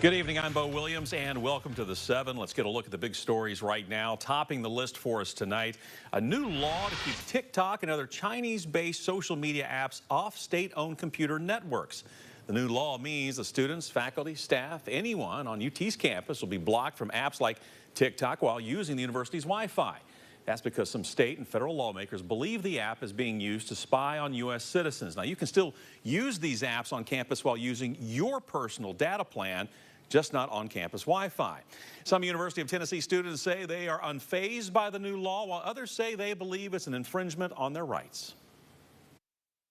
Good evening, I'm Bo Williams, and welcome to the 7. Let's get a look at the big stories right now. Topping the list for us tonight, a new law to keep TikTok and other Chinese-based social media apps off state-owned computer networks. The new law means the students, faculty, staff, anyone on UT's campus will be blocked from apps like TikTok while using the university's Wi-Fi. That's because some state and federal lawmakers believe the app is being used to spy on U.S. citizens. Now, you can still use these apps on campus while using your personal data plan, just not on-campus Wi-Fi. Some University of Tennessee students say they are unfazed by the new law, while others say they believe it's an infringement on their rights.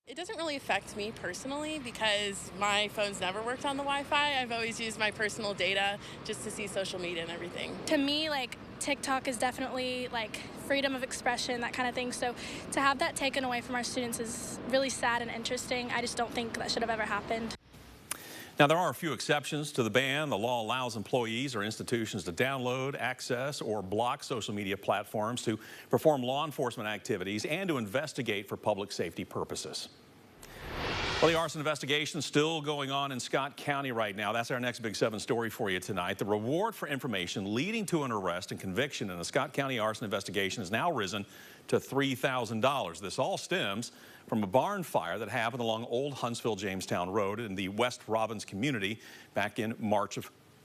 It doesn't really affect me personally because my phone's never worked on the Wi-Fi. I've always used my personal data just to see social media and everything. To me, TikTok is definitely freedom of expression, that kind of thing. So to have that taken away from our students is really sad and interesting. I just don't think that should have ever happened. Now, there are a few exceptions to the ban. The law allows employees or institutions to download, access, or block social media platforms to perform law enforcement activities and to investigate for public safety purposes. Well, the arson investigation is still going on in Scott County right now. That's our next Big 7 story for you tonight. The reward for information leading to an arrest and conviction in a Scott County arson investigation has now risen to $3,000. This all stems from a barn fire that happened along Old Huntsville-Jamestown Road in the West Robbins community back in March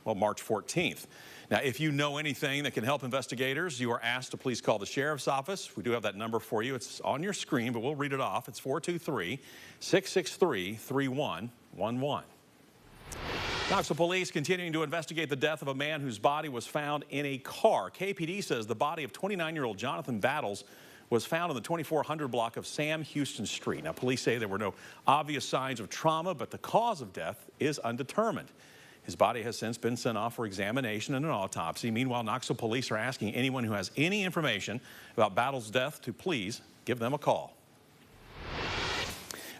14th. Now, if you know anything that can help investigators, you are asked to please call the sheriff's office. We do have that number for you. It's on your screen, but we'll read it off. It's 423-663-3111. Knoxville police continuing to investigate the death of a man whose body was found in a car. KPD says the body of 29-year-old Jonathan Battles was found in the 2400 block of Sam Houston Street. Now, police say there were no obvious signs of trauma, but the cause of death is undetermined. His body has since been sent off for examination and an autopsy. Meanwhile, Knoxville police are asking anyone who has any information about Battles' death to please give them a call.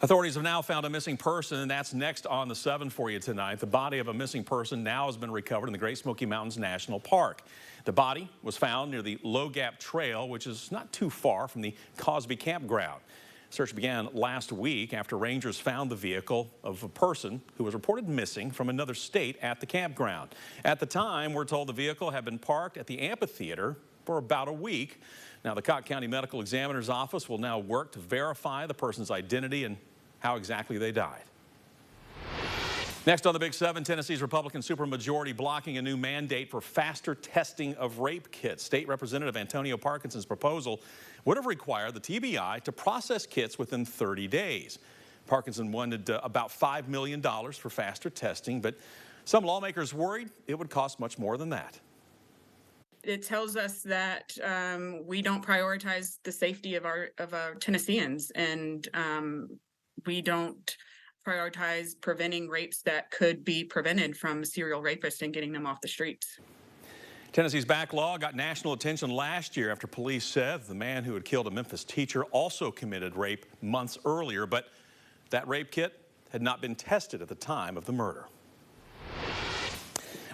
Authorities have now found a missing person, and that's next on the 7 for you tonight. The body of a missing person now has been recovered in the Great Smoky Mountains National Park. The body was found near the Low Gap Trail, which is not too far from the Cosby Campground. Search began last week after rangers found the vehicle of a person who was reported missing from another state at the campground. At the time, we're told the vehicle had been parked at the amphitheater for about a week. Now, the Cott County Medical Examiner's Office will now work to verify the person's identity and how exactly they died. Next on the Big 7, Tennessee's Republican supermajority blocking a new mandate for faster testing of rape kits. State Representative Antonio Parkinson's proposal would have required the TBI to process kits within 30 days. Parkinson wanted about $5 million for faster testing, but some lawmakers worried it would cost much more than that. It tells us that we don't prioritize the safety of our Tennesseans, and we don't prioritize preventing rapes that could be prevented from serial rapists and getting them off the streets. Tennessee's backlog got national attention last year after police said the man who had killed a Memphis teacher also committed rape months earlier, but that rape kit had not been tested at the time of the murder.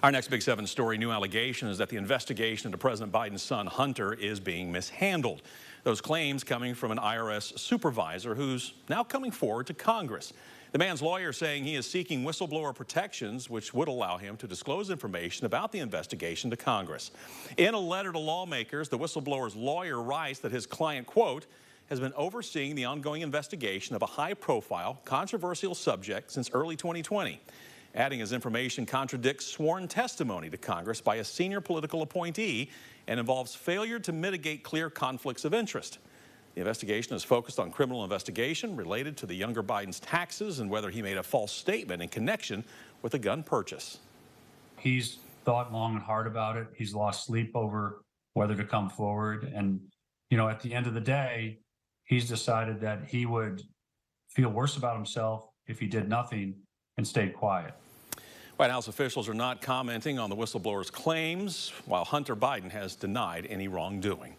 Our next Big 7 story, new allegation is that the investigation into President Biden's son, Hunter, is being mishandled. Those claims coming from an IRS supervisor who's now coming forward to Congress. The man's lawyer saying he is seeking whistleblower protections, which would allow him to disclose information about the investigation to Congress. In a letter to lawmakers, the whistleblower's lawyer writes that his client, quote, has been overseeing the ongoing investigation of a high-profile, controversial subject since early 2020. Adding his information contradicts sworn testimony to Congress by a senior political appointee and involves failure to mitigate clear conflicts of interest. The investigation is focused on criminal investigation related to the younger Biden's taxes and whether he made a false statement in connection with a gun purchase. He's thought long and hard about it. He's lost sleep over whether to come forward. And, at the end of the day, he's decided that he would feel worse about himself if he did nothing and stayed quiet. White House officials are not commenting on the whistleblower's claims, while Hunter Biden has denied any wrongdoing.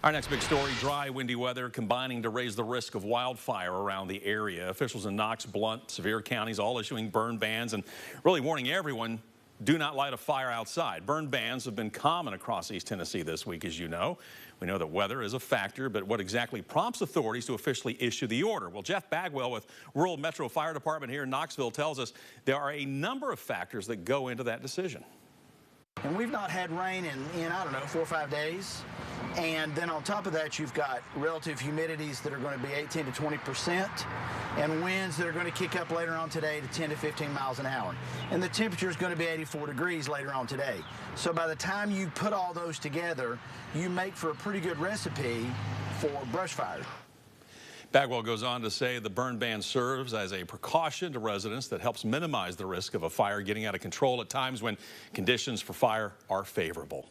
Our next big story, dry, windy weather combining to raise the risk of wildfire around the area. Officials in Knox, Blount, Sevier counties all issuing burn bans and really warning everyone do not light a fire outside. Burn bans have been common across East Tennessee this week, as you know. We know that weather is a factor, but what exactly prompts authorities to officially issue the order? Well, Jeff Bagwell with Rural Metro Fire Department here in Knoxville tells us there are a number of factors that go into that decision. And we've not had rain in I don't know, 4 or 5 days. And then on top of that, you've got relative humidities that are going to be 18 to 20% and winds that are going to kick up later on today to 10 to 15 miles an hour. And the temperature is going to be 84 degrees later on today. So by the time you put all those together, you make for a pretty good recipe for brush fire. Bagwell goes on to say the burn ban serves as a precaution to residents that helps minimize the risk of a fire getting out of control at times when conditions for fire are favorable.